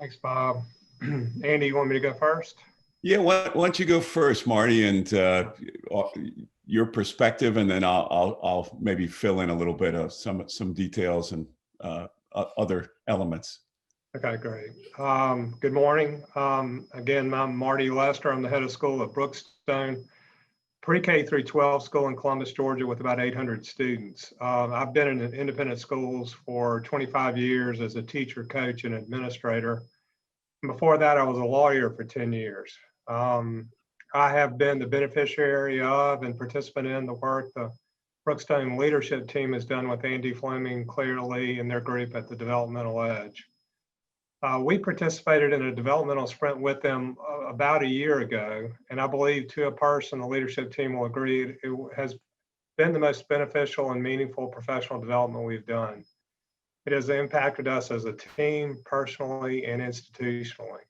Thanks, Bob. Andy, you want me to go first? Yeah, why don't you go first, Marty, and your perspective, and then I'll maybe fill in a little bit of some details and other elements. Okay, great. Good morning. Again, I'm Marty Lester. I'm the head of school at Brookstone, pre-K through 12 school in Columbus, Georgia, with about 800 students. I've been in independent schools for 25 years as a teacher, coach, and administrator. Before that, I was a lawyer for 10 years. I have been the beneficiary of and participant in the work the Brookstone leadership team has done with Andy Fleming, Claire Lee, and their group at the Developmental Edge. We participated in a developmental sprint with them about a year ago, and I believe to a person, the leadership team will agree, it has been the most beneficial and meaningful professional development we've done. It has impacted us as a team, personally and institutionally.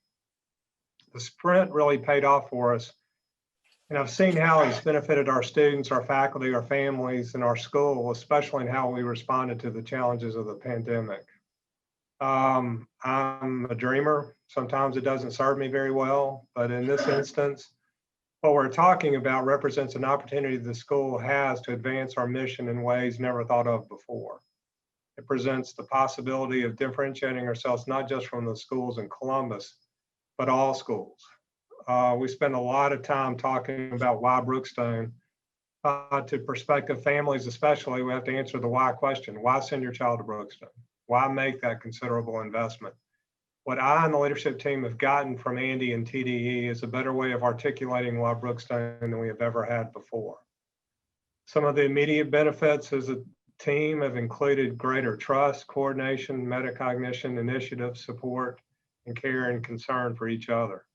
The sprint really paid off for us, and I've seen how it's benefited our students, our faculty, our families, and our school, especially in how we responded to the challenges of the pandemic. I'm a dreamer. Sometimes it doesn't serve me very well, but in this instance, what we're talking about represents an opportunity the school has to advance our mission in ways never thought of before. It presents the possibility of differentiating ourselves not just from the schools in Columbus, but all schools. We spend a lot of time talking about why Brookstone. To prospective families especially, we have to answer the why question. Why send your child to Brookstone? Why make that considerable investment? What I and the leadership team have gotten from Andy and TDE is a better way of articulating why Brookstone than we have ever had before. Some of the immediate benefits as a team have included greater trust, coordination, metacognition, initiative, support, and care and concern for each other.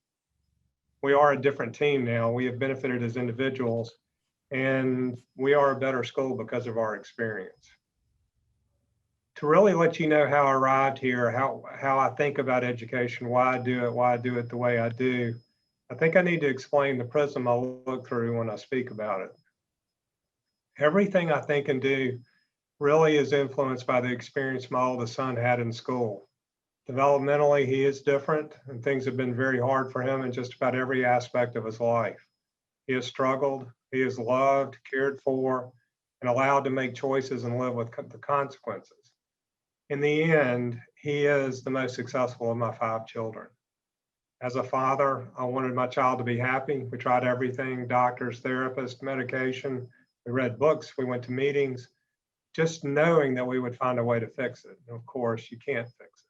We are a different team now. We have benefited as individuals, and we are a better school because of our experience. To really let you know how I arrived here, how I think about education, why I do it the way I do, I think I need to explain the prism I look through when I speak about it. Everything I think and do really is influenced by the experience my oldest son had in school. Developmentally, he is different, and things have been very hard for him in just about every aspect of his life. He has struggled, he is loved, cared for, and allowed to make choices and live with the consequences. In the end, he is the most successful of my 5 children. As a father, I wanted my child to be happy. We tried everything, doctors, therapists, medication. We read books, we went to meetings, just knowing that we would find a way to fix it. And of course, you can't fix it.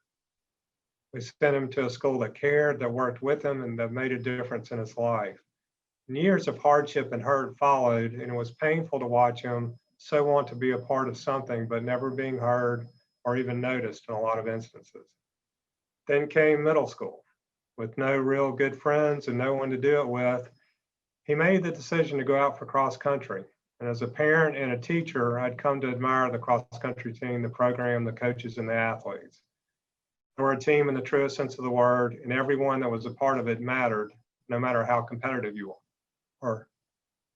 We sent him to a school that cared, that worked with him, and that made a difference in his life. And years of hardship and hurt followed, and it was painful to watch him so want to be a part of something, but never being heard or even noticed in a lot of instances. Then came middle school. With no real good friends and no one to do it with, he made the decision to go out for cross country. And as a parent and a teacher, I'd come to admire the cross country team, the program, the coaches, and the athletes. They were a team in the truest sense of the word, and everyone that was a part of it mattered, no matter how competitive you were.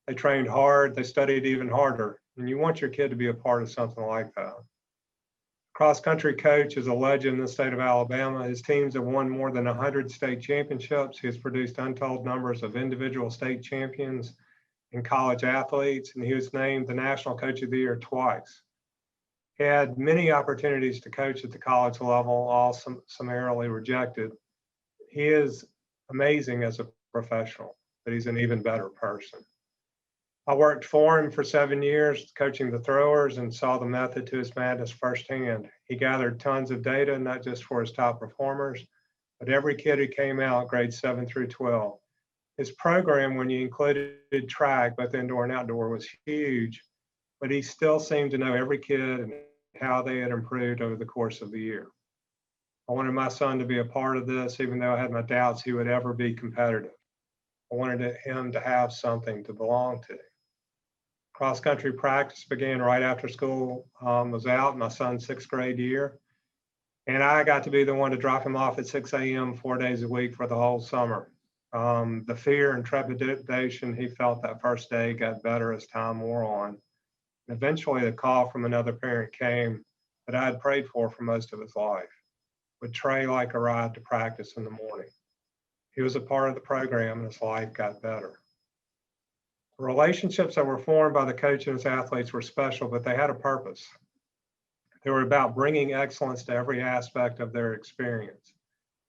They trained hard, they studied even harder, and you want your kid to be a part of something like that. Cross-country coach is a legend in the state of Alabama. His teams have won more than 100 state championships. He has produced untold numbers of individual state champions and college athletes, and he was named the National Coach of the Year twice. He had many opportunities to coach at the college level, all summarily rejected. He is amazing as a professional, but he's an even better person. I worked for him for 7 years, coaching the throwers, and saw the method to his madness firsthand. He gathered tons of data, not just for his top performers, but every kid who came out grades 7 through 12. His program, when you included track, both indoor and outdoor, was huge, but he still seemed to know every kid and how they had improved over the course of the year. I wanted my son to be a part of this, even though I had my doubts he would ever be competitive. I wanted him to have something to belong to. Cross-country practice began right after school was out, my son's 6th grade year. And I got to be the one to drop him off at 6 a.m. 4 days a week for the whole summer. The fear and trepidation he felt that first day got better as time wore on. Eventually, the call from another parent came that I had prayed for most of his life. would tray like a ride to practice in the morning. He was a part of the program and his life got better. The relationships that were formed by the coach and his athletes were special, but they had a purpose. They were about bringing excellence to every aspect of their experience.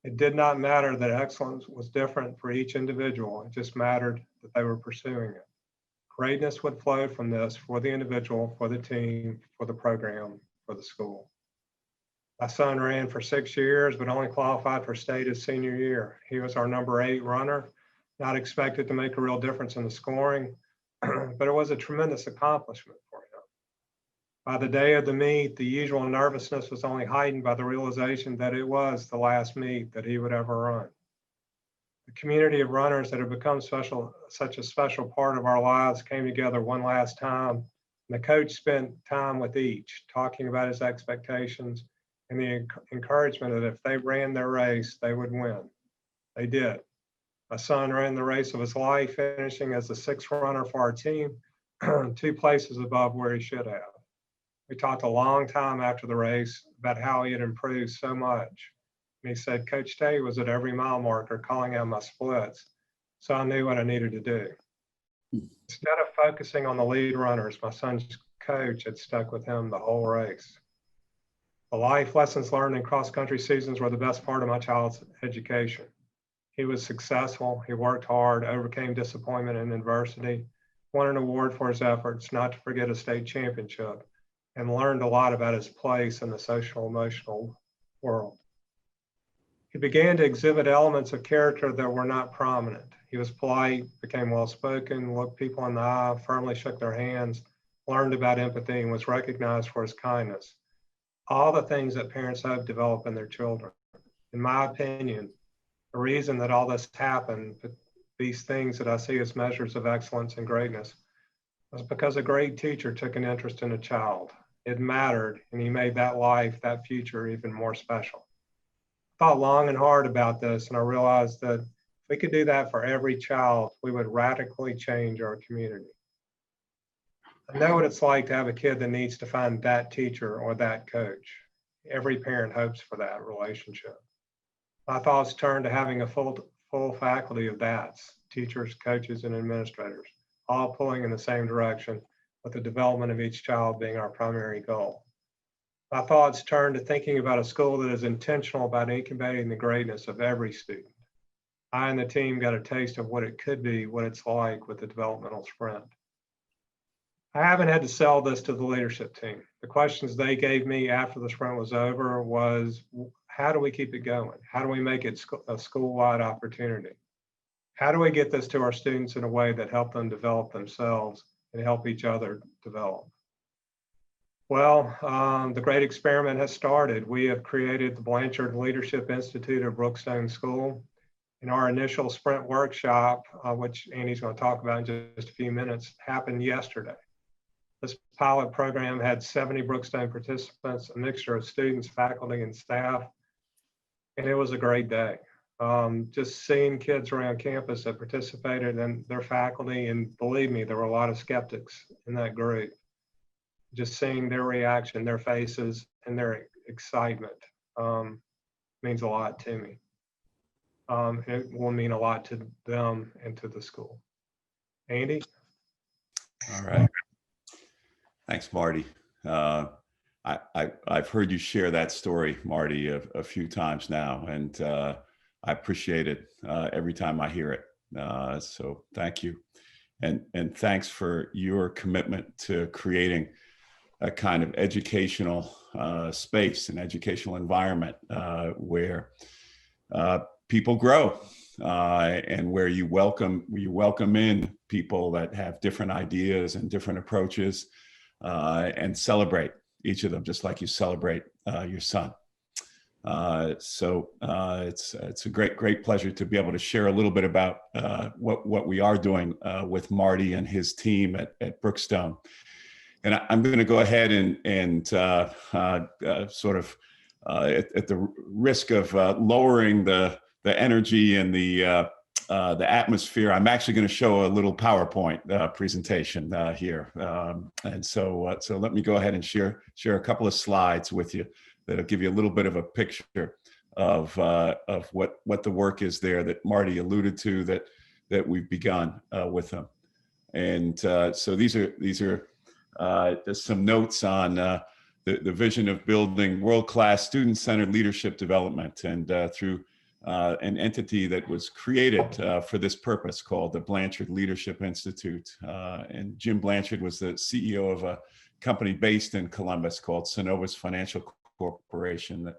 It did not matter that excellence was different for each individual. It just mattered that they were pursuing it. Greatness would flow from this for the individual, for the team, for the program, for the school. My son ran for 6 years, but only qualified for state his senior year. He was our number 8 runner, not expected to make a real difference in the scoring, but it was a tremendous accomplishment for him. By the day of the meet, the usual nervousness was only heightened by the realization that it was the last meet that he would ever run. The community of runners that have become such a special part of our lives came together one last time. And the coach spent time with each, talking about his expectations and the encouragement that if they ran their race, they would win. They did. My son ran the race of his life, finishing as the 6th runner for our team, 2 places above where he should have. We talked a long time after the race about how he had improved so much. And he said, Coach Tate was at every mile marker calling out my splits, so I knew what I needed to do. Instead of focusing on the lead runners, my son's coach had stuck with him the whole race. The life lessons learned in cross-country seasons were the best part of my child's education. He was successful, he worked hard, overcame disappointment and adversity, won an award for his efforts, not to forget a state championship, and learned a lot about his place in the social emotional world. He began to exhibit elements of character that were not prominent. He was polite, became well-spoken, looked people in the eye, firmly shook their hands, learned about empathy, and was recognized for his kindness. All the things that parents hope develop in their children. In my opinion, the reason that all this happened, these things that I see as measures of excellence and greatness, was because a great teacher took an interest in a child. It mattered, and he made that life, that future, even more special. I thought long and hard about this, and I realized that if we could do that for every child, we would radically change our community. I know what it's like to have a kid that needs to find that teacher or that coach. Every parent hopes for that relationship. My thoughts turned to having a full faculty of that's, teachers, coaches, and administrators, all pulling in the same direction, with the development of each child being our primary goal. My thoughts turned to thinking about a school that is intentional about incubating the greatness of every student. I and the team got a taste of what it could be, what it's like with the Developmental Sprint. I haven't had to sell this to the leadership team. The questions they gave me after the sprint was over was, how do we keep it going? How do we make it a school-wide opportunity? How do we get this to our students in a way that help them develop themselves and help each other develop? Well, the great experiment has started. We have created the Blanchard Leadership Institute at Brookstone School. In our initial sprint workshop, which Andy's going to talk about in just a few minutes, happened yesterday. This pilot program had 70 Brookstone participants, a mixture of students, faculty, and staff, and it was a great day. Just seeing kids around campus that participated and their faculty, and believe me, there were a lot of skeptics in that group. Just seeing their reaction, their faces, and their excitement means a lot to me. It will mean a lot to them and to the school. Andy? All right. Thanks, Marty. I've heard you share that story, Marty, a few times now, and I appreciate it every time I hear it. So thank you. And thanks for your commitment to creating a kind of educational space, an educational environment where people grow and where you welcome in people that have different ideas and different approaches and celebrate each of them, just like you celebrate your son. So it's a great pleasure to be able to share a little bit about what we are doing with Marty and his team at Brookstone. And I'm going to go ahead and sort of at the risk of lowering the energy and the atmosphere, I'm actually going to show a little PowerPoint presentation here. And so let me go ahead and share a couple of slides with you that'll give you a little bit of a picture of what the work is there that Marty alluded to that we've begun with them. And so these are just some notes on the vision of building world-class student-centered leadership development, and through an entity that was created for this purpose called the Blanchard Leadership Institute. And Jim Blanchard was the CEO of a company based in Columbus called Synovus Financial Corporation that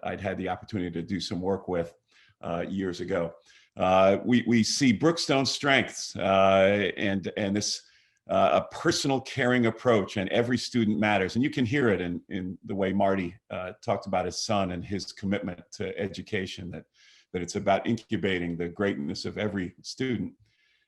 I'd had the opportunity to do some work with years ago. We see Brookstone's strengths and this a personal caring approach, and every student matters. And you can hear it in the way Marty talked about his son and his commitment to education, that it's about incubating the greatness of every student.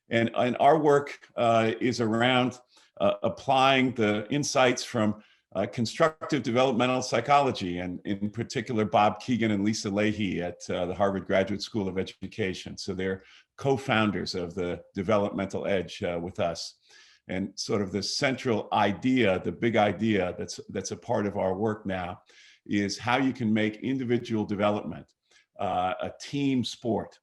And our work is around applying the insights from constructive developmental psychology, and in particular, Bob Keegan and Lisa Leahy at the Harvard Graduate School of Education. So they're co-founders of the Developmental Edge with us. And sort of the central idea, the big idea that's a part of our work now, is how you can make individual development a team sport.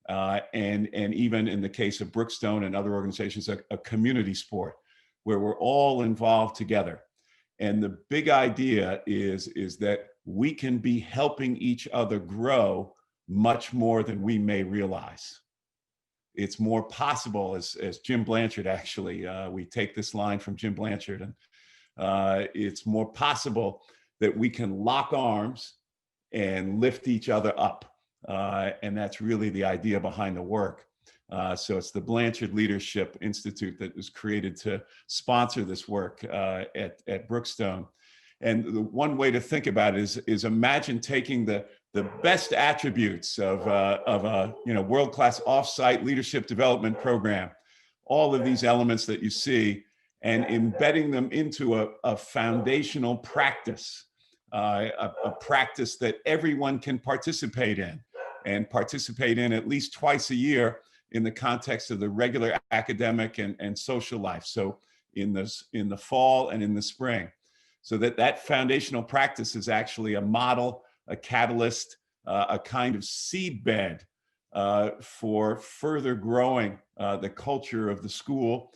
And even in the case of Brookstone and other organizations, a community sport where we're all involved together. And the big idea is that we can be helping each other grow much more than we may realize. It's more possible, as Jim Blanchard actually, we take this line from Jim Blanchard, and it's more possible that we can lock arms and lift each other up. And that's really the idea behind the work. So it's the Blanchard Leadership Institute that was created to sponsor this work at Brookstone. And the one way to think about it is imagine taking the best attributes of a world-class off-site leadership development program, all of these elements that you see, and embedding them into a foundational practice, a practice that everyone can participate in, and participate in at least twice a year in the context of the regular academic and social life. So in the fall and in the spring. So that foundational practice is actually a model, a catalyst, a kind of seed bed for further growing the culture of the school,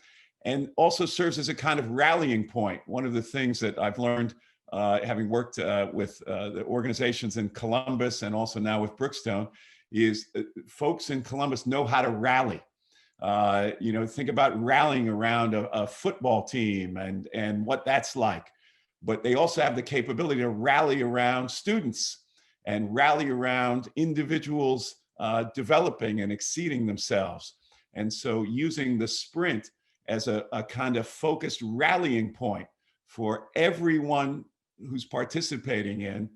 and also serves as a kind of rallying point. One of the things that I've learned having worked with the organizations in Columbus and also now with Brookstone is folks in Columbus know how to rally. Think about rallying around a football team and what that's like. But they also have the capability to rally around students and rally around individuals developing and exceeding themselves. And so using the sprint as a kind of focused rallying point for everyone who's participating in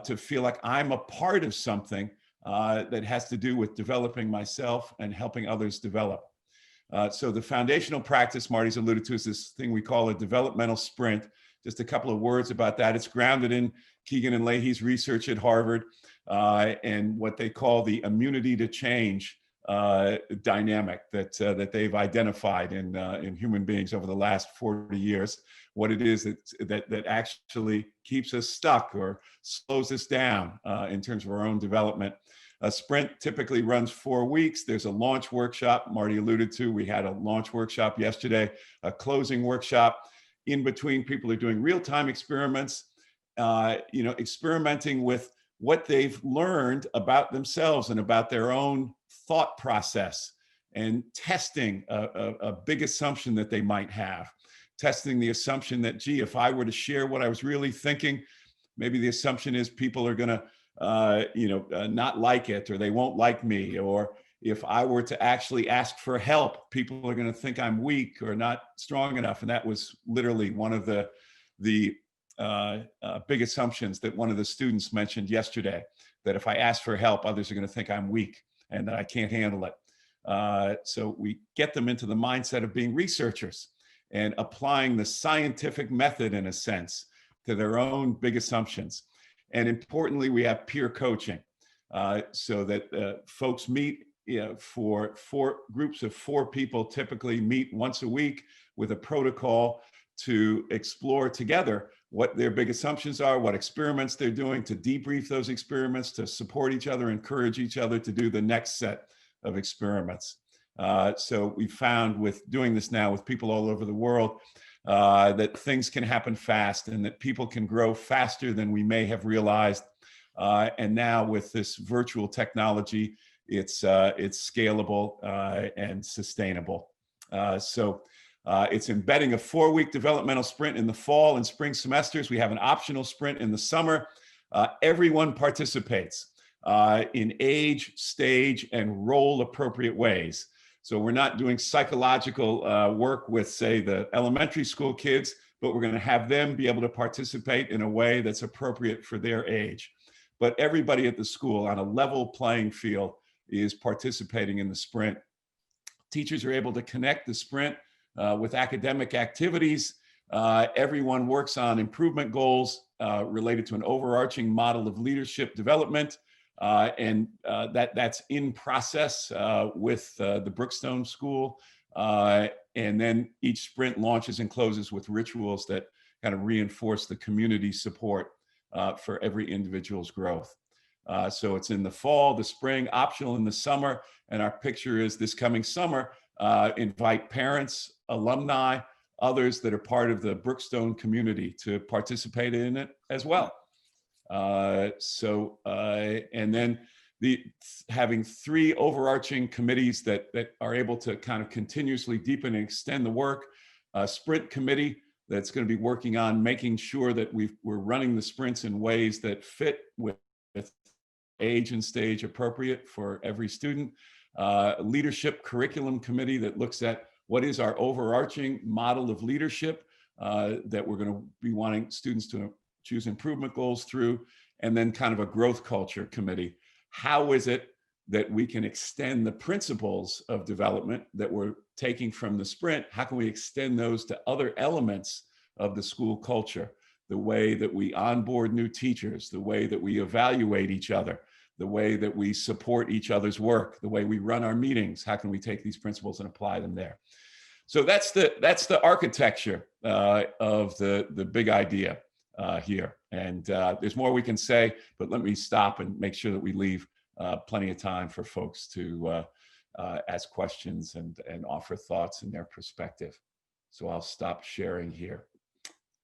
to feel like I'm a part of something that has to do with developing myself and helping others develop. So the foundational practice Marty's alluded to is this thing we call a developmental sprint. Just a couple of words about that. It's grounded in Keegan and Leahy's research at Harvard and what they call the immunity to change dynamic that they've identified in human beings over the last 40 years. What it is that actually keeps us stuck or slows us down in terms of our own development. A sprint typically runs 4 weeks. There's a launch workshop Marty alluded to. We had a launch workshop yesterday, a closing workshop. In between, people are doing real-time experiments, experimenting with what they've learned about themselves and about their own thought process, and testing a big assumption that they might have. Testing the assumption that, gee, if I were to share what I was really thinking, maybe the assumption is people are going to, not like it, or they won't like me. Or if I were to actually ask for help, people are going to think I'm weak or not strong enough. And that was literally one of the big assumptions that one of the students mentioned yesterday, that if I ask for help, others are going to think I'm weak and that I can't handle it. So we get them into the mindset of being researchers and applying the scientific method, in a sense, to their own big assumptions. And importantly, we have peer coaching so that folks meet for groups of 4 people, typically meet once a week with a protocol to explore together what their big assumptions are, what experiments they're doing, to debrief those experiments, to support each other, encourage each other to do the next set of experiments. So we found with doing this now with people all over the world, that things can happen fast and that people can grow faster than we may have realized. And now with this virtual technology, it's scalable and sustainable. So it's embedding a 4-week developmental sprint in the fall and spring semesters. We have an optional sprint in the summer. Everyone participates in age, stage, and role appropriate ways. So we're not doing psychological work with, say, the elementary school kids, but we're going to have them be able to participate in a way that's appropriate for their age. But everybody at the school on a level playing field is participating in the sprint. Teachers are able to connect the sprint with academic activities. Everyone works on improvement goals related to an overarching model of leadership development. That's in process with the Brookstone School. And then each sprint launches and closes with rituals that kind of reinforce the community support for every individual's growth. So it's in the fall, the spring, optional in the summer. And our picture is this coming summer, invite parents, alumni, others that are part of the Brookstone community to participate in it as well. And then having 3 overarching committees that are able to kind of continuously deepen and extend the work. A sprint committee that's going to be working on making sure that we're running the sprints in ways that fit with age and stage appropriate for every student. Leadership curriculum committee that looks at what is our overarching model of leadership that we're going to be wanting students to choose improvement goals through. And then kind of a growth culture committee. How is it that we can extend the principles of development that we're taking from the sprint? How can we extend those to other elements of the school culture? The way that we onboard new teachers, the way that we evaluate each other, the way that we support each other's work, the way we run our meetings. How can we take these principles and apply them there? So that's the architecture of the big idea here. And there's more we can say, but let me stop and make sure that we leave plenty of time for folks to ask questions and offer thoughts and their perspective. So I'll stop sharing here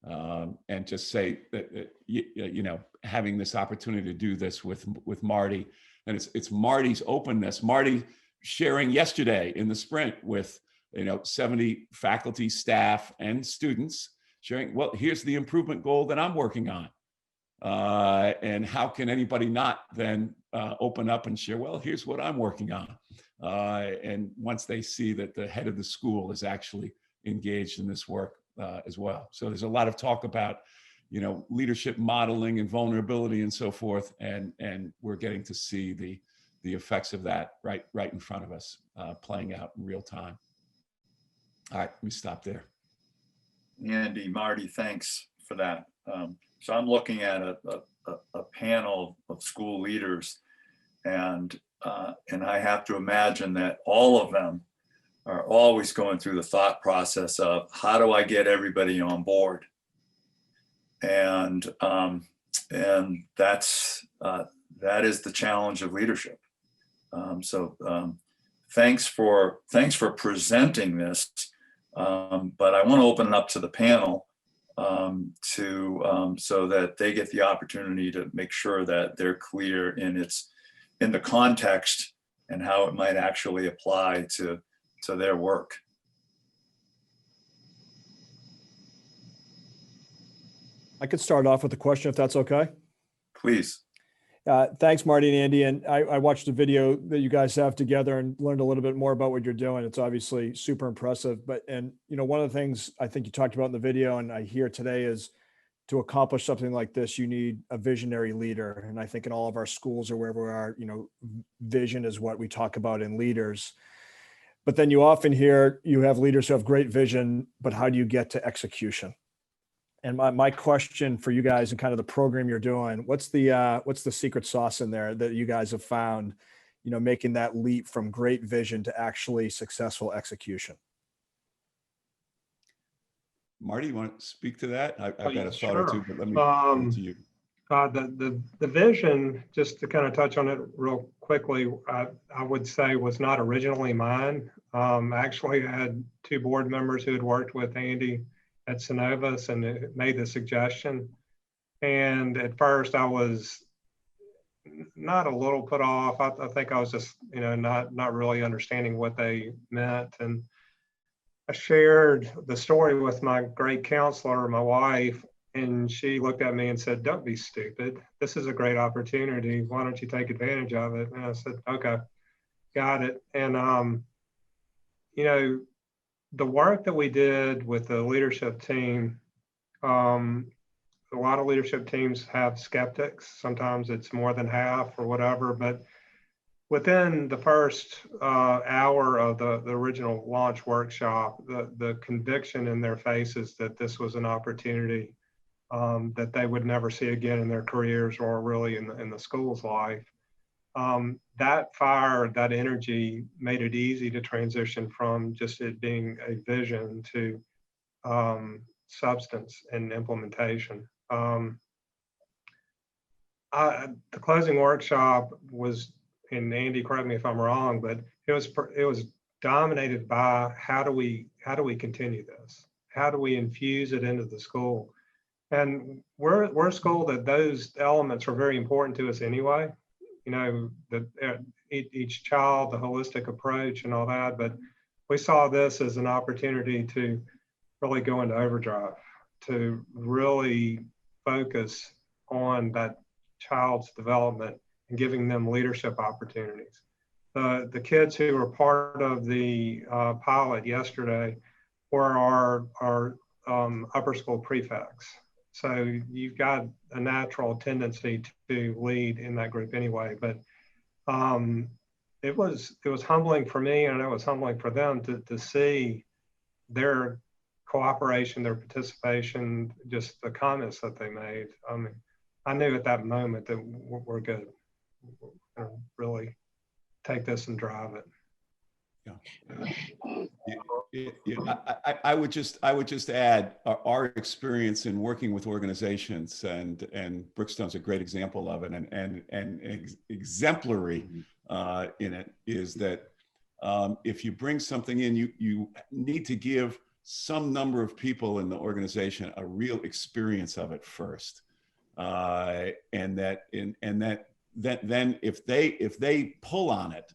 and just say that, you know, having this opportunity to do this with Marty, and it's Marty's openness. Marty sharing yesterday in the sprint with 70 faculty, staff, and students, sharing, well, here's the improvement goal that I'm working on. And how can anybody not then open up and share, well, here's what I'm working on. And once they see that the head of the school is actually engaged in this work as well. So there's a lot of talk about, leadership modeling and vulnerability and so forth. And we're getting to see the effects of that right in front of us playing out in real time. All right, let me stop there. Andy, Marty, thanks for that. So I'm looking at a panel of school leaders, and I have to imagine that all of them are always going through the thought process of how do I get everybody on board, and that is the challenge of leadership. Thanks for presenting this. But I want to open it up to the panel so that they get the opportunity to make sure that they're clear in the context and how it might actually apply to their work. I could start off with a question if that's okay. Please. Thanks, Marty and Andy. And I watched the video that you guys have together and learned a little bit more about what you're doing. It's obviously super impressive. And one of the things I think you talked about in the video and I hear today is to accomplish something like this, you need a visionary leader. And I think in all of our schools or wherever we are, vision is what we talk about in leaders. But then you often hear you have leaders who have great vision, but how do you get to execution? And my question for you guys and kind of the program you're doing, what's the secret sauce in there that you guys have found, making that leap from great vision to actually successful execution? Marty, you want to speak to that? I've got a thought Sure. or two, but let me give it to you. The vision, just to kind of touch on it real quickly, I would say was not originally mine. Actually, I had two board members who had worked with Andy at Synovus and it made the suggestion. And at first I was not a little put off. I think I was just, not really understanding what they meant. And I shared the story with my great counselor, my wife, and she looked at me and said, "Don't be stupid. This is a great opportunity. Why don't you take advantage of it?" And I said, "Okay, got it." And, the work that we did with the leadership team, a lot of leadership teams have skeptics. Sometimes it's more than half or whatever, but within the first hour of the original launch workshop, the conviction in their faces that this was an opportunity that they would never see again in their careers or really in the school's life. That fire, that energy made it easy to transition from just it being a vision to substance and implementation. The closing workshop was, and Andy, correct me if I'm wrong, but it was dominated by how do we continue this? How do we infuse it into the school? And we're a school that those elements are very important to us anyway. That each child, the holistic approach and all that, but we saw this as an opportunity to really go into overdrive, to really focus on that child's development and giving them leadership opportunities. The kids who were part of the pilot yesterday were our upper school prefects. So you've got a natural tendency to lead in that group anyway, but it was humbling for me, and it was humbling for them to see their cooperation, their participation, just the comments that they made. I mean, I knew at that moment that we're good. We're going to really take this and drive it. I would just add our experience in working with organizations, and Brookstone's a great example of it, and exemplary in it is that if you bring something in, you need to give some number of people in the organization a real experience of it first, and then if they pull on it,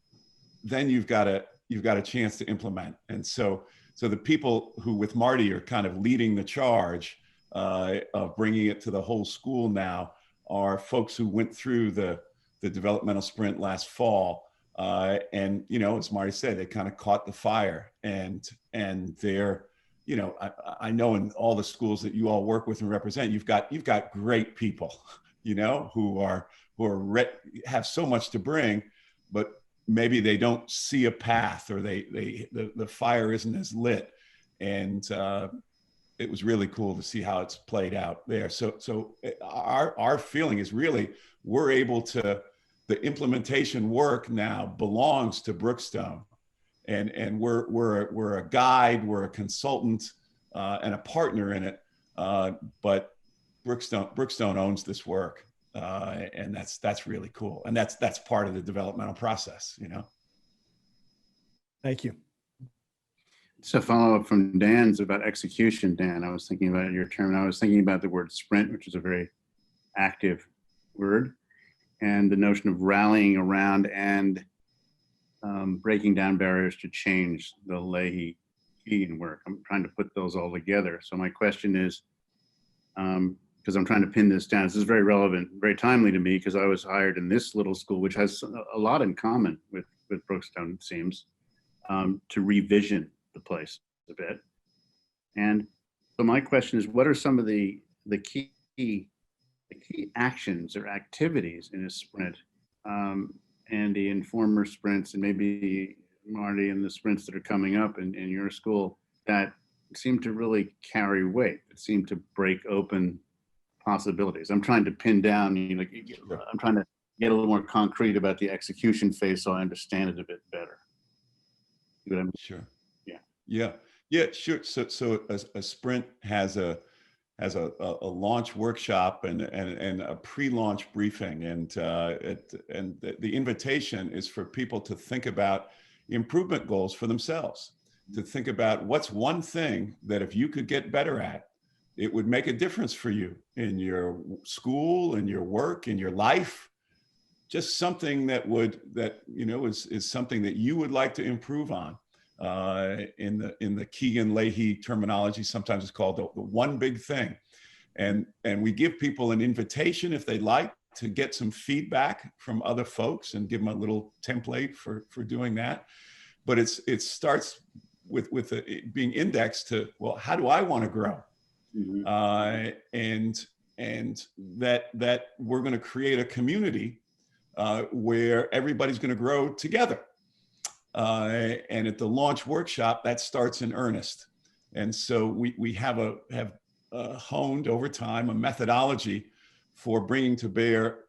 then you've got a chance to implement. And so the people who with Marty are kind of leading the charge of bringing it to the whole school now are folks who went through the developmental sprint last fall. And, as Marty said, they kind of caught the fire, and they're, I know in all the schools that you all work with and represent, you've got great people, who have so much to bring, but maybe they don't see a path, or the fire isn't as lit. And it was really cool to see how it's played out there. So our feeling is really, we're able to, the implementation work now belongs to Brookstone, and we're a guide, we're a consultant, and a partner in it. But Brookstone owns this work. And that's really cool. And that's part of the developmental process, Thank you. Just a follow-up from Dan's about execution. Dan, I was thinking about your term, and I was thinking about the word sprint, which is a very active word, and the notion of rallying around and breaking down barriers to change, the Leahy-Keegan work. I'm trying to put those all together. So my question is, because I'm trying to pin this down. This is very relevant, very timely to me, because I was hired in this little school, which has a lot in common with Brookstone, it seems, to revision the place a bit. And so my question is, what are some of the key actions or activities in a sprint, Andy, in former sprints, and maybe Marty, in the sprints that are coming up in your school, that seem to really carry weight, that seem to break open possibilities? I'm trying to pin down, I'm trying to get a little more concrete about the execution phase so I understand it a bit better. You know what I mean? Sure. Yeah. Yeah, sure. So a sprint has a launch workshop and a pre-launch briefing, and the invitation is for people to think about improvement goals for themselves, to think about what's one thing that if you could get better at, it would make a difference for you in your school, in your work, in your life. Just something that is something that you would like to improve on. In the Keegan Leahy terminology, sometimes it's called the one big thing. And we give people an invitation, if they'd like, to get some feedback from other folks and give them a little template for doing that. But it starts with it being indexed to, well, how do I want to grow? Mhm. And that we're going to create a community where everybody's going to grow together. And at the launch workshop, that starts in earnest. And so we have honed over time a methodology for bringing to bear,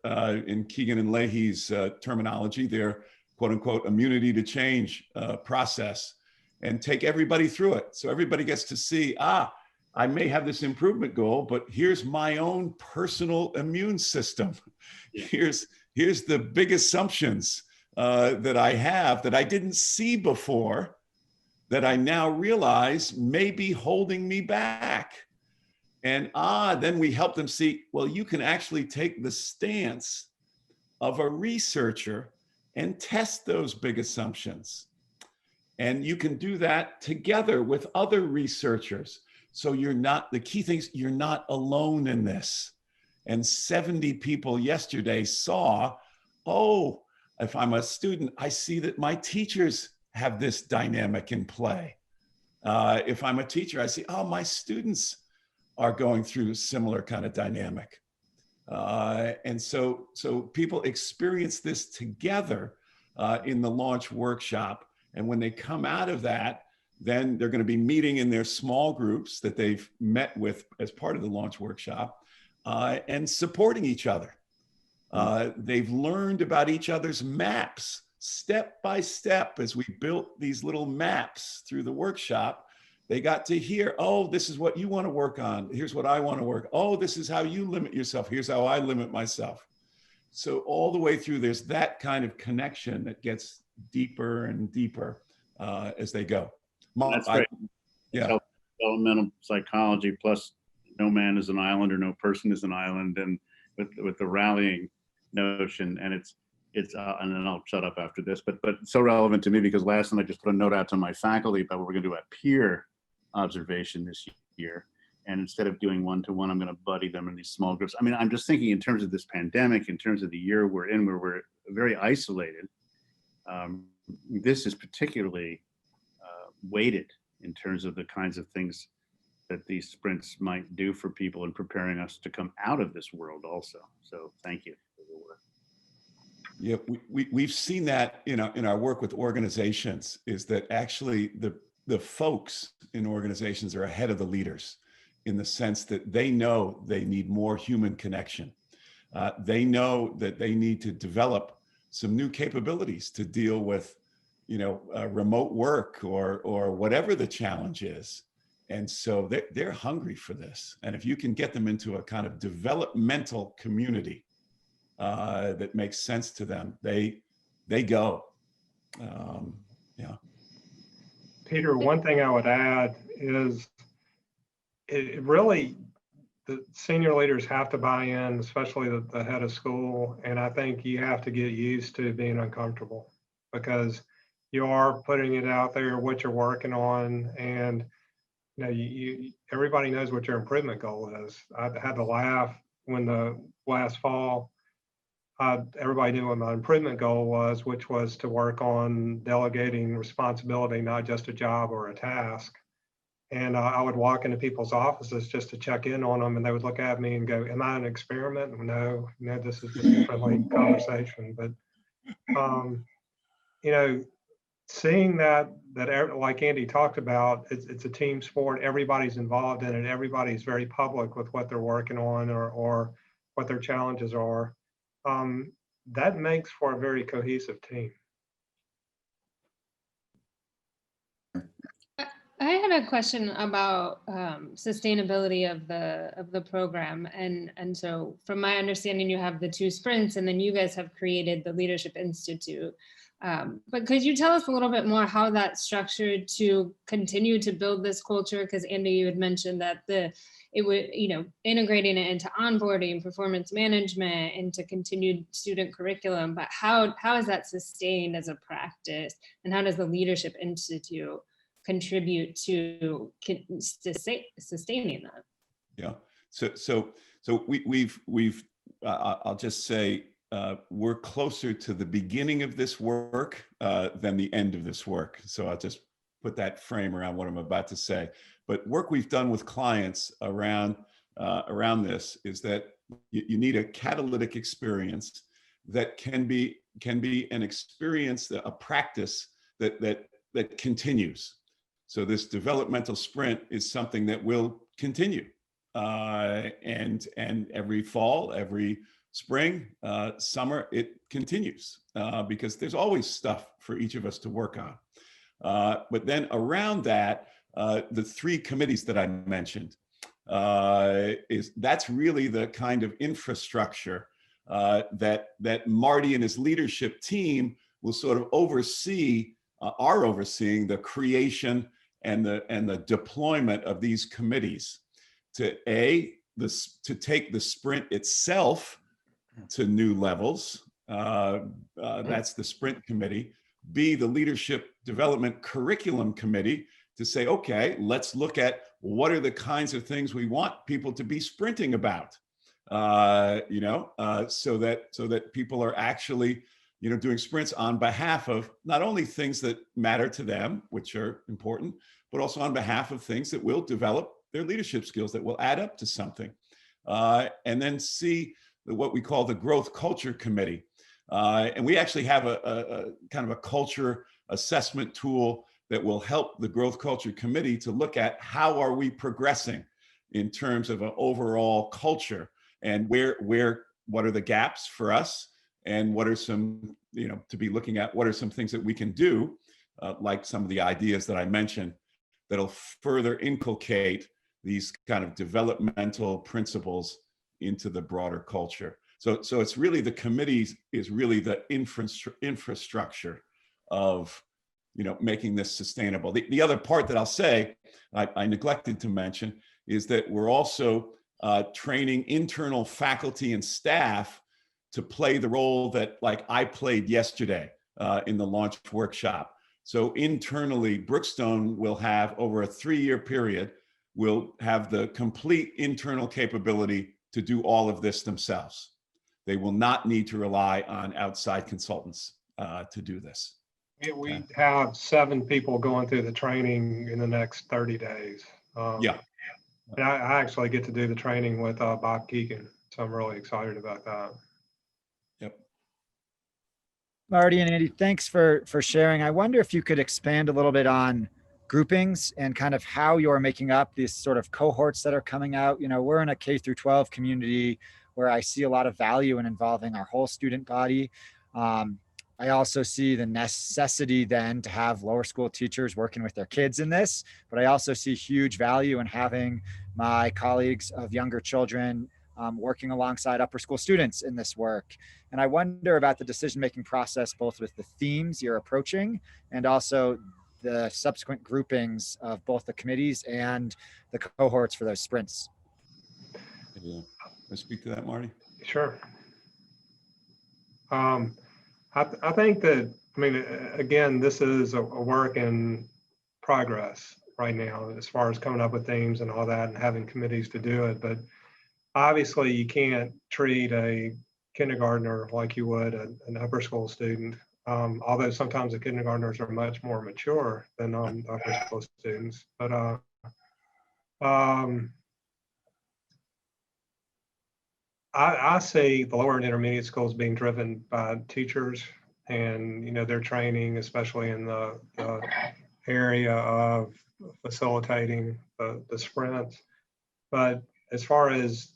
in Keegan and Leahy's terminology, their quote unquote immunity to change process, and take everybody through it. So everybody gets to see, I may have this improvement goal, but here's my own personal immune system. Yeah. Here's the big assumptions that I have that I didn't see before, that I now realize may be holding me back. And then we help them see, well, you can actually take the stance of a researcher and test those big assumptions. And you can do that together with other researchers. So the key thing is you're not alone in this. And 70 people yesterday saw, if I'm a student, I see that my teachers have this dynamic in play. If I'm a teacher, I see, my students are going through a similar kind of dynamic. And so people experience this together in the launch workshop. And when they come out of that, then they're going to be meeting in their small groups that they've met with as part of the launch workshop, and supporting each other. They've learned about each other's maps step by step. As we built these little maps through the workshop, they got to hear, this is what you want to work on. Here's what I want to work. This is how you limit yourself. Here's how I limit myself. So all the way through, there's that kind of connection that gets deeper and deeper as they go. That's great. Yeah. Developmental psychology plus no man is an island or no person is an island, and with the rallying notion, and it's and then I'll shut up after this, but it's so relevant to me because last night I just put a note out to my faculty about what we're going to do at peer observation this year, and instead of doing one-to-one, I'm going to buddy them in these small groups. I mean, I'm just thinking in terms of this pandemic, in terms of the year we're in, where we're very isolated. This is particularly weighted in terms of the kinds of things that these sprints might do for people in preparing us to come out of this world also. So thank you for the work. Yeah, we've seen that in our work with organizations, is that actually the folks in organizations are ahead of the leaders, in the sense that they know they need more human connection. They know that they need to develop some new capabilities to deal with remote work or whatever the challenge is. And so they're hungry for this. And if you can get them into a kind of developmental community that makes sense to them, they go. Yeah. Peter, one thing I would add is it really, the senior leaders have to buy in, especially the head of school. And I think you have to get used to being uncomfortable, because you are putting it out there, what you're working on, and everybody knows what your improvement goal is. I had to laugh when the last fall, everybody knew what my improvement goal was, which was to work on delegating responsibility, not just a job or a task. And I would walk into people's offices just to check in on them, and they would look at me and go, "Am I an experiment?" No, this is just a friendly conversation. But seeing that like Andy talked about, it's a team sport. Everybody's involved in it. Everybody's very public with what they're working on or what their challenges are. That makes for a very cohesive team. I had a question about sustainability of the program, and so from my understanding, you have the 2 sprints, and then you guys have created the Leadership Institute. But could you tell us a little bit more how that's structured to continue to build this culture? Because Andy, you had mentioned that it would, integrating it into onboarding, performance management, into continued student curriculum. But how is that sustained as a practice, and how does the Leadership Institute contribute to sustaining that? Yeah. So we've I'll just say we're closer to the beginning of this work than the end of this work. So I'll just put that frame around what I'm about to say. But work we've done with clients around this is that you need a catalytic experience that can be an experience, a practice that continues. So this developmental sprint is something that will continue, and every fall, every spring, summer, it continues because there's always stuff for each of us to work on. But then around that, the 3 committees that I mentioned, that's really the kind of infrastructure that Marty and his leadership team will sort of are overseeing the creation and the deployment of these committees to take the sprint itself to new levels. That's the sprint committee. B, the leadership development curriculum committee to say, okay, let's look at what are the kinds of things we want people to be sprinting about, so that people are actually, doing sprints on behalf of not only things that matter to them, which are important, but also on behalf of things that will develop their leadership skills, that will add up to something. And then C, what we call the growth culture committee. And we actually have a kind of a culture assessment tool that will help the growth culture committee to look at how are we progressing in terms of an overall culture, and what are the gaps for us, and what are some, to be looking at what are some things that we can do, like some of the ideas that I mentioned, that'll further inculcate these kind of developmental principles into the broader culture. So it's really, the committees is really the infrastructure of, making this sustainable. The other part that I'll say, I neglected to mention, is that we're also training internal faculty and staff to play the role that, like, I played yesterday in the launch workshop. So internally, Brookstone will have, over a 3-year period, will have the complete internal capability to do all of this themselves. They will not need to rely on outside consultants to do this. We have 7 people going through the training in the next 30 days. Yeah. And I actually get to do the training with Bob Keegan, so I'm really excited about that. Yep. Marty and Andy, thanks for sharing. I wonder if you could expand a little bit on groupings and kind of how you're making up these sort of cohorts that are coming out. We're in a K-12 community where I see a lot of value in involving our whole student body. I also see the necessity then to have lower school teachers working with their kids in this, but I also see huge value in having my colleagues of younger children working alongside upper school students in this work. And I wonder about the decision-making process, both with the themes you're approaching and also the subsequent groupings of both the committees and the cohorts for those sprints. Can I speak to that, Marty? Sure. I think that, again, this is a work in progress right now as far as coming up with themes and all that and having committees to do it. But obviously you can't treat a kindergartner like you would an upper school student, although sometimes the kindergartners are much more mature than upper school students. But I see the lower and intermediate schools being driven by teachers and, their training, especially in the area of facilitating the sprints. But as far as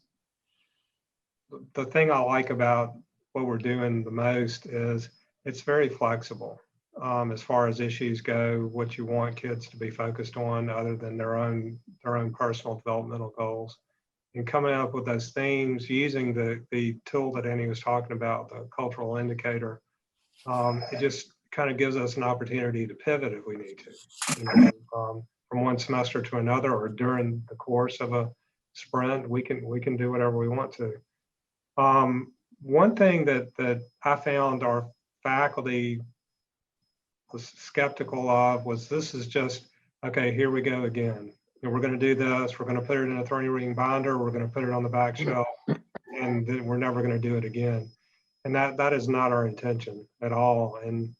the thing I like about what we're doing the most is it's very flexible. as far as issues go, what you want kids to be focused on other than their own personal developmental goals. And coming up with those themes using the tool that Annie was talking about, the cultural indicator, it just kind of gives us an opportunity to pivot if we need to. You know, from one semester to another or during the course of a sprint, we can do whatever we want to. One thing that I found our faculty was skeptical of was this is just, okay, here we go again. And we're going to do this. We're going to put it in a 30-ring binder. We're going to put it on the back shelf, and then we're never going to do it again. And that is not our intention at all. And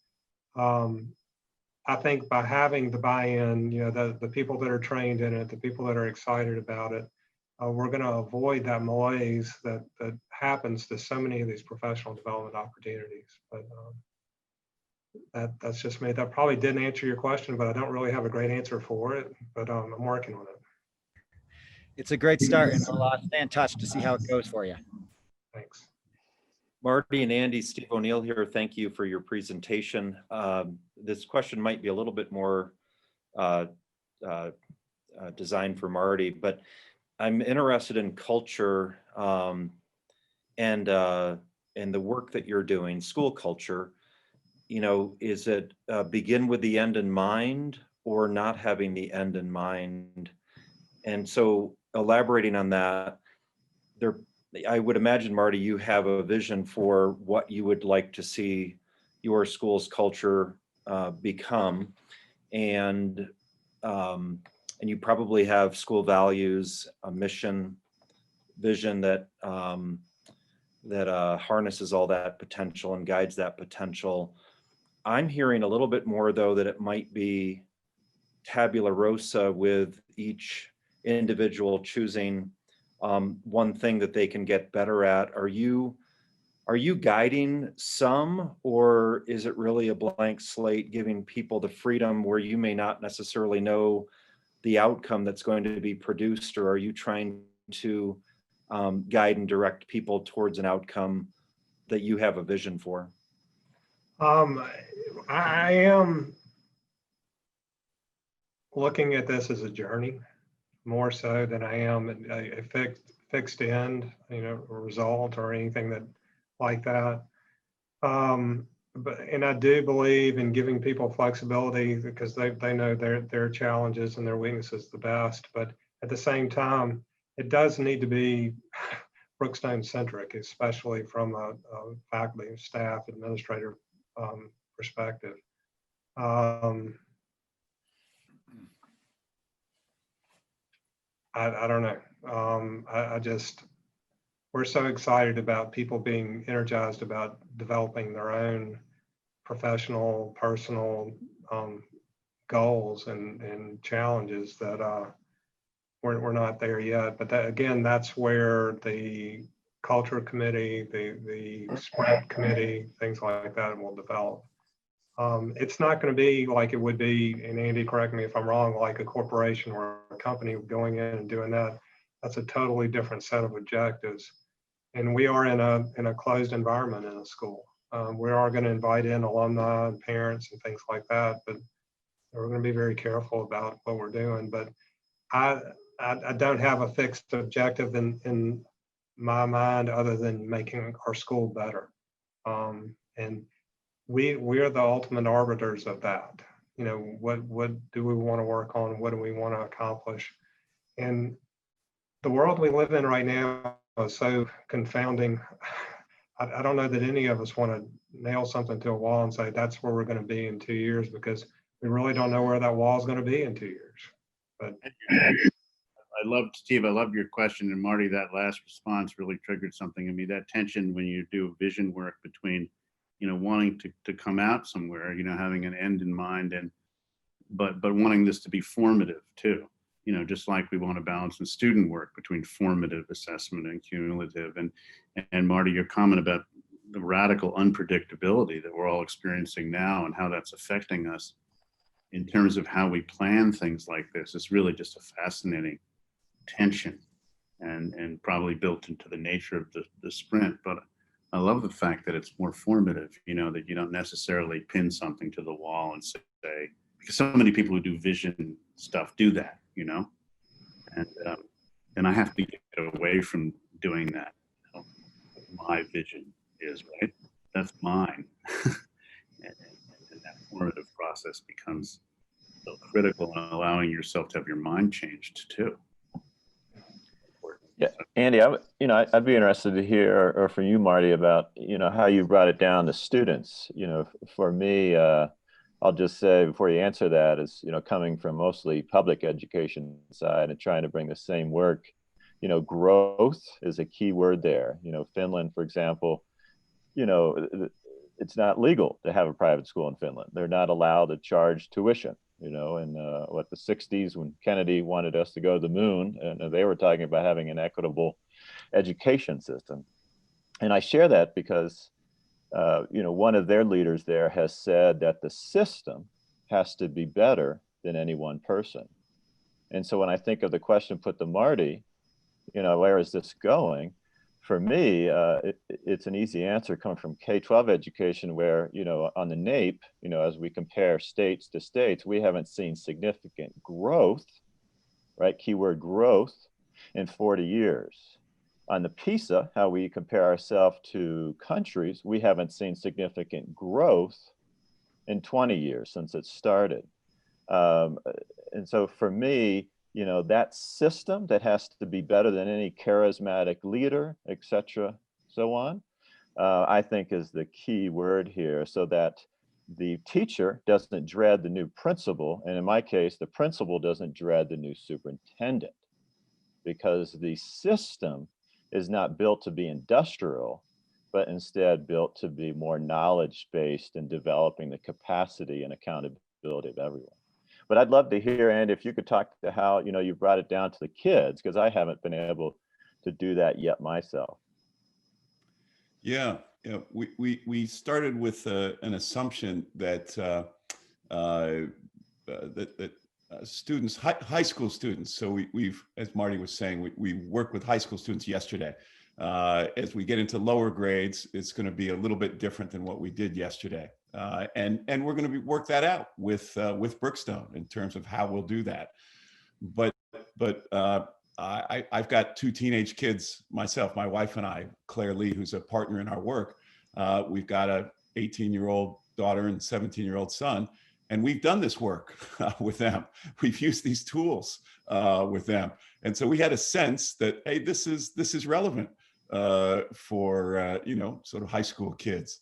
I think by having the buy-in, you know, the people that are trained in it, the people that are excited about it, we're going to avoid that malaise that happens to so many of these professional development opportunities. But that's just me. That probably didn't answer your question, but I don't really have a great answer for it. But I'm working on it. It's a great start, and I'll stay in touch to see how it goes for you. Thanks. Marty and Andy, Steve O'Neill here. Thank you for your presentation. This question might be a little bit more designed for Marty, but I'm interested in culture and the work that you're doing, school culture. You know, is it begin with the end in mind or not having the end in mind? And so elaborating on that, I would imagine, Marty, you have a vision for what you would like to see your school's culture become. And you probably have school values, a mission, vision that harnesses all that potential and guides that potential. I'm hearing a little bit more, though, that it might be tabula rasa with each individual choosing one thing that they can get better at. Are you guiding some, or is it really a blank slate, giving people the freedom where you may not necessarily know the outcome that's going to be produced, or are you trying to guide and direct people towards an outcome that you have a vision for? I am looking at this as a journey more so than I am a fixed end, you know, result or anything that like that. And I do believe in giving people flexibility because they know their challenges and their weaknesses the best. But at the same time, it does need to be Brookstone centric, especially from a faculty, staff, administrator perspective. I don't know. We're so excited about people being energized about developing their own professional, personal goals and challenges that we're not there yet. But again, that's where the culture committee, the sprint committee, things like that will develop. It's not going to be like it would be, and Andy, correct me if I'm wrong, like a corporation or a company going in and doing that. That's a totally different set of objectives. And we are in a closed environment in a school. We are going to invite in alumni and parents and things like that, but we're going to be very careful about what we're doing. But I don't have a fixed objective in my mind other than making our school better. And we are the ultimate arbiters of that. You know, what do we want to work on? What do we want to accomplish? And the world we live in right now is so confounding. I don't know that any of us want to nail something to a wall and say that's where we're going to be in 2 years, because we really don't know where that wall is going to be in 2 years. But Steve, I loved your question, and Marty, that last response really triggered something in me. That tension when you do vision work between, you know, wanting to come out somewhere, you know, having an end in mind, and but wanting this to be formative too. You know, just like we want to balance in student work between formative assessment and cumulative. And Marty, your comment about the radical unpredictability that we're all experiencing now and how that's affecting us in terms of how we plan things like this is really just a fascinating tension and probably built into the nature of the sprint. But I love the fact that it's more formative, you know, that you don't necessarily pin something to the wall and say, because so many people who do vision stuff do that, you know, and I have to get away from doing that. You know, my vision is, right? That's mine. and that formative process becomes so critical in allowing yourself to have your mind changed too. Yeah, Andy, I'd be interested to hear, or from you, Marty, about, how you brought it down to students. For me, I'll just say before you answer that is, coming from mostly public education side and trying to bring the same work, growth is a key word there. Finland, for example, it's not legal to have a private school in Finland. They're not allowed to charge tuition. In the 60s, when Kennedy wanted us to go to the moon, and they were talking about having an equitable education system. And I share that because, one of their leaders there has said that the system has to be better than any one person. And so when I think of the question put to Marty, where is this going? For me, it's an easy answer coming from K-12 education where, on the NAEP, as we compare states to states, we haven't seen significant growth, right? Keyword growth in 40 years. On the PISA, how we compare ourselves to countries, we haven't seen significant growth in 20 years since it started. And so for me, that system that has to be better than any charismatic leader, et cetera, so on, I think is the key word here, so that the teacher doesn't dread the new principal. And in my case, the principal doesn't dread the new superintendent, because the system is not built to be industrial, but instead built to be more knowledge-based and developing the capacity and accountability of everyone. But I'd love to hear, Andy, if you could talk to how, you brought it down to the kids, because I haven't been able to do that yet myself. Yeah, we started with an assumption that students, high school students. So we've, as Marty was saying, we worked with high school students yesterday. As we get into lower grades, it's going to be a little bit different than what we did yesterday. And we're going to work that out with Brookstone in terms of how we'll do that. But I've got two teenage kids myself, my wife and I, Claire Lee, who's a partner in our work. We've got a 18-year-old daughter and 17-year-old son, and we've done this work with them. We've used these tools with them, and so we had a sense that, hey, this is relevant for sort of high school kids.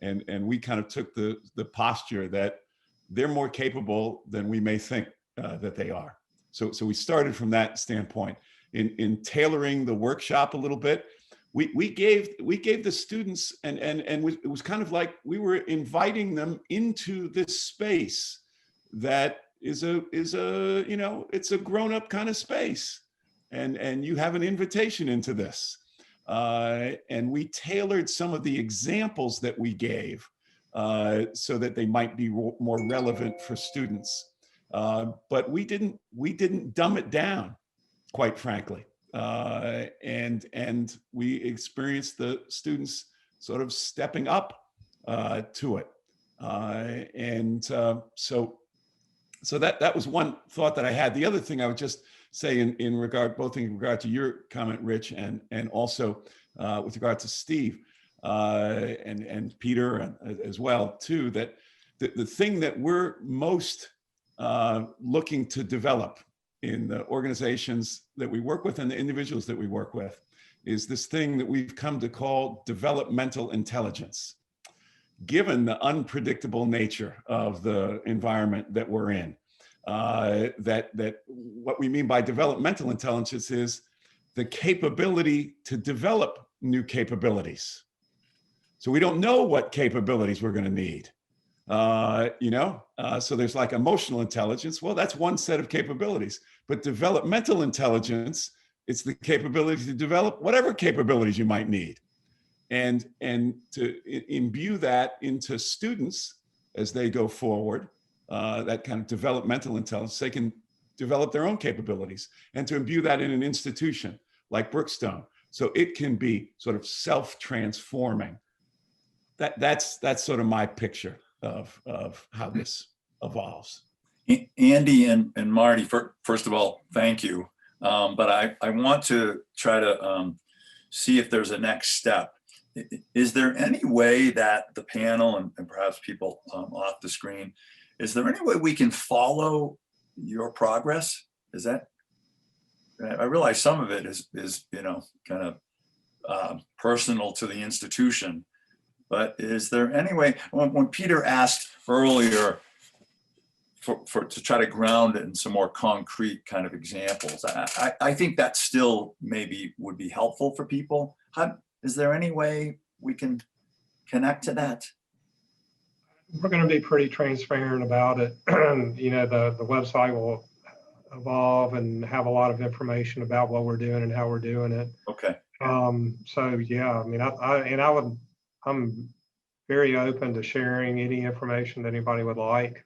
And we kind of took the posture that they're more capable than we may think that they are. So we started from that standpoint. In tailoring the workshop a little bit, we gave the students, and it was kind of like we were inviting them into this space that is a it's a grown-up kind of space, and you have an invitation into this. And we tailored some of the examples that we gave so that they might be more relevant for students. But we didn't dumb it down, quite frankly. And we experienced the students sort of stepping up to it. So that was one thought that I had. The other thing I would just say in regard to your comment, Rich, and also with regard to Steve and Peter as well too, that the thing that we're most looking to develop in the organizations that we work with and the individuals that we work with is this thing that we've come to call developmental intelligence. Given the unpredictable nature of the environment that we're in, that what we mean by developmental intelligence is the capability to develop new capabilities. So we don't know what capabilities we're going to need. So there's like emotional intelligence. Well, that's one set of capabilities, but developmental intelligence, it's the capability to develop whatever capabilities you might need. And to imbue that into students as they go forward, that kind of developmental intelligence, they can develop their own capabilities, and to imbue that in an institution like Brookstone, So it can be sort of self-transforming. That's sort of my picture of how this evolves. Andy and Marty, first of all, thank you. But I want to try to see if there's a next step. Is there any way that the panel and perhaps people off the screen, is there any way we can follow your progress? Is that, I realize some of it is you know, kind of personal to the institution, but is there any way, when Peter asked earlier to try to ground it in some more concrete kind of examples, I think that still maybe would be helpful for people. Is there any way we can connect to that? We're going to be pretty transparent about it. You know, the website will evolve and have a lot of information about what we're doing and how we're doing it. Okay. So yeah, I mean, I'm very open to sharing any information that anybody would like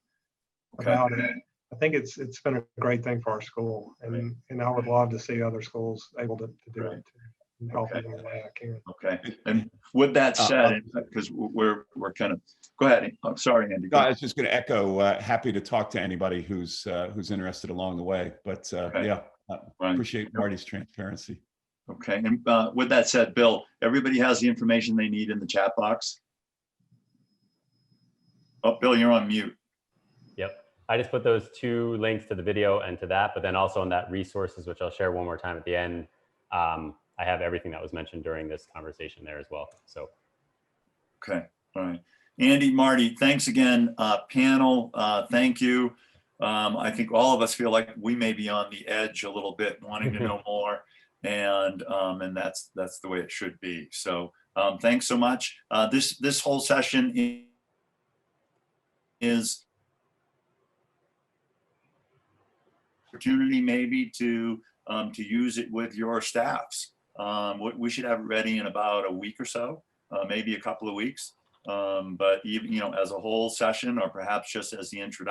about it. I think it's been a great thing for our school, and I would love to see other schools able to do it too, and help in the way I can. Okay. And with that said, because we're kind of, go ahead. I'm sorry, Andy. No, I was just going to echo, happy to talk to anybody who's interested along the way. But yeah, appreciate Marty's transparency. Okay. And with that said, Bill, everybody has the information they need in the chat box. Oh, Bill, you're on mute. Yep. I just put those 2 links to the video and to that, but then also on that resources, which I'll share one more time at the end. I have everything that was mentioned during this conversation there as well. So. Okay. All right. Andy, Marty, thanks again. Panel, thank you. I think all of us feel like we may be on the edge a little bit, wanting to know more, and that's the way it should be. So thanks so much. This whole session is opportunity maybe to use it with your staffs. We should have it ready in about a week or so, maybe a couple of weeks. But even, you know, as a whole session, or perhaps just as the introduction.